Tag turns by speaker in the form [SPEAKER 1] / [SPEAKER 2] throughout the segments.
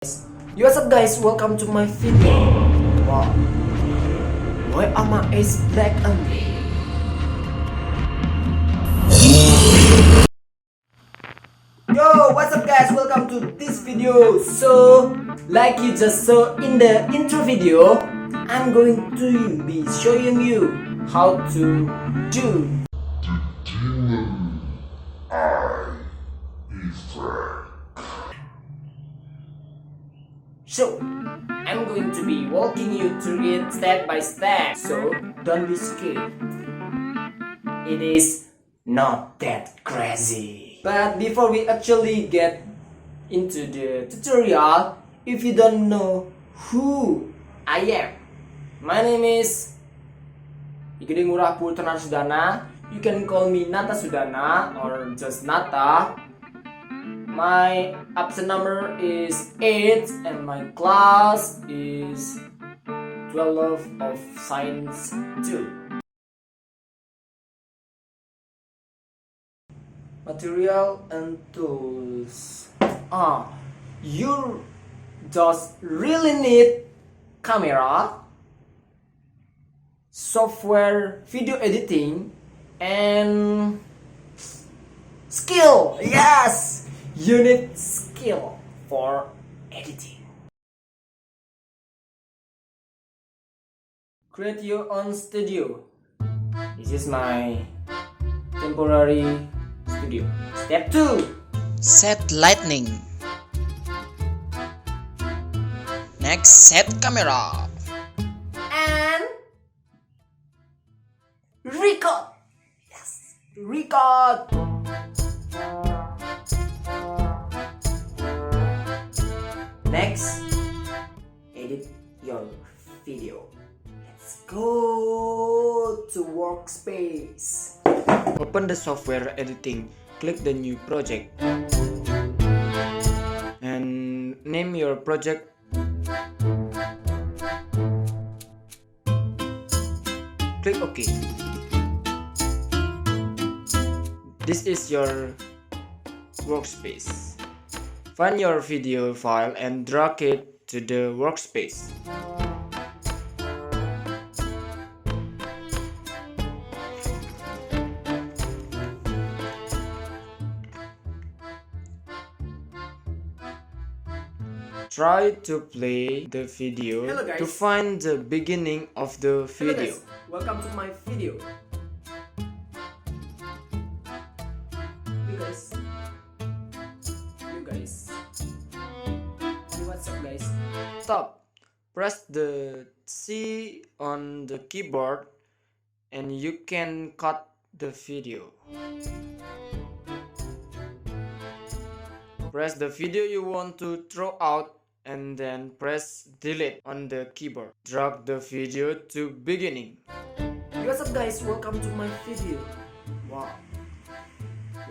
[SPEAKER 1] What's up guys, welcome to my video. Wow, why are my eyes black and Yo, what's up guys, welcome to this video. So, like you just saw in the intro video, I'm going to be showing you how to do
[SPEAKER 2] Demon Eye Effect.
[SPEAKER 1] So, I'm going to be walking you through it step by step, so don't be scared. It is not that crazy. But before we actually get into the tutorial, if you don't know who I am, my name is Igede Ngurah Pultana Sudana. You can call me Nata Sudana or just Nata. My absent number is 8 and my class is 12 of science 2. Material and tools. You just really need camera, software, video editing, and skill. Yes, you need skill for editing. Create your own studio. This is my temporary studio. Step 2.
[SPEAKER 3] Set lighting. Next, set camera.
[SPEAKER 1] And record. Yes, record. Next, edit your video. Let's go to workspace. Open the software editing. Click the new project and name your project. Click OK. This is your workspace. Find your video file and drag it to the workspace. Try to play the video to find the beginning of the video. Welcome to my video. You guys. What's up guys? Stop. Press the C on the keyboard and you can cut the video. Press the video you want to throw out and then press delete on the keyboard. Drag the video to beginning. What's up guys, welcome to my video. Wow,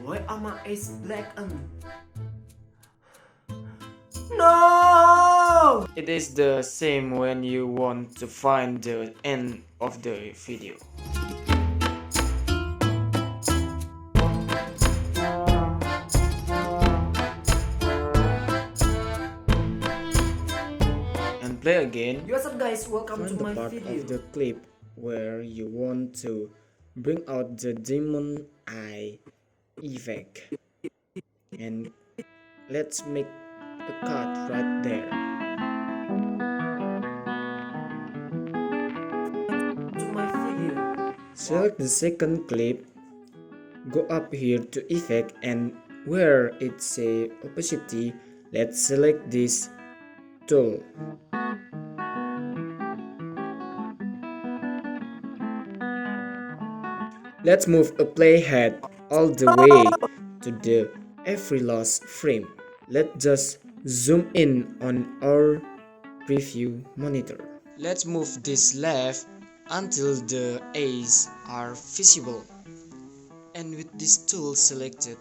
[SPEAKER 1] why are my eyes black and no! It is the same when you want to find the end of the video. Play again. What's up guys, welcome to my video. Find the part of the clip where you want to bring out the demon eye effect and let's make a cut right there. To my video. Select the second clip, go up here to effect and where it say opacity, let's select this tool. Let's move a playhead all the way to the every last frame. Let's just zoom in on our preview monitor. Let's move this left until the A's are visible. And with this tool selected,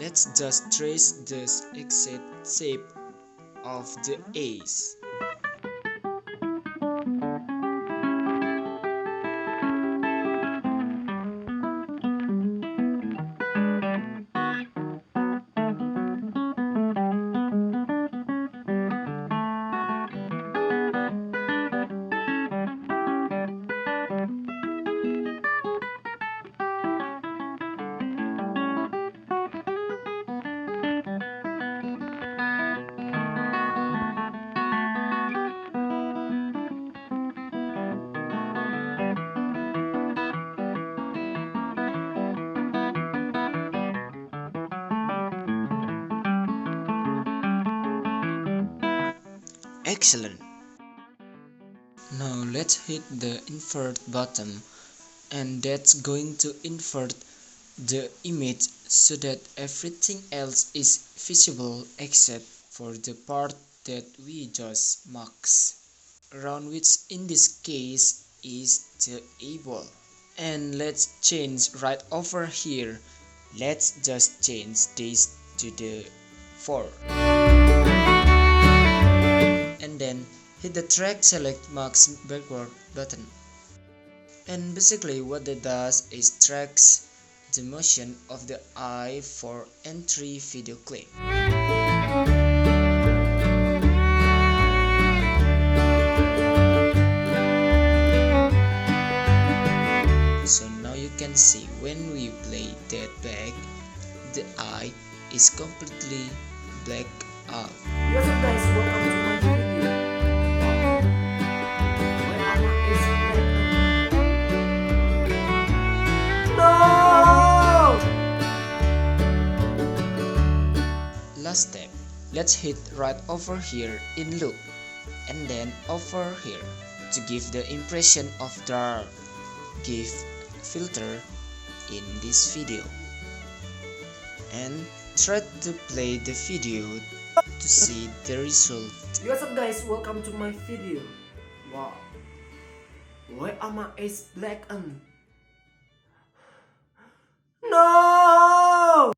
[SPEAKER 1] let's just trace the exact shape of the A's.
[SPEAKER 3] Excellent. Now let's hit the invert button, and that's going to invert the image so that everything else is visible except for the part that we just marked, around which in this case is the eyeball. And let's change right over here. Let's just change this to the 4. And then hit the track select marks backward button. And basically what that does is tracks the motion of the eye for entry video clip. So now you can see when we play that back, the eye is completely black out.
[SPEAKER 1] What's up guys, welcome to my video. Where are my is no!
[SPEAKER 3] Last step, let's hit right over here in loop, and then over here to give the impression of dark. Give filter in this video and try to play the video to see the result.
[SPEAKER 1] What's up guys, welcome to my video. Wow, why am I is black and no!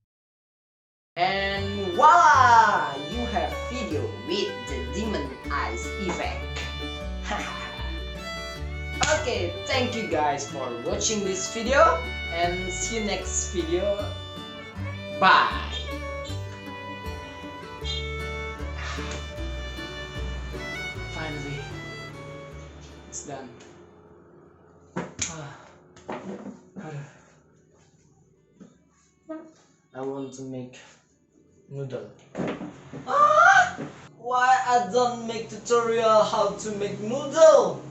[SPEAKER 1] And voila, you have video with the demon eyes effect. Okay, thank you guys for watching this video and see you next video. Bye. Finally, it's done. I want to make noodle. Why I don't make tutorial how to make noodle?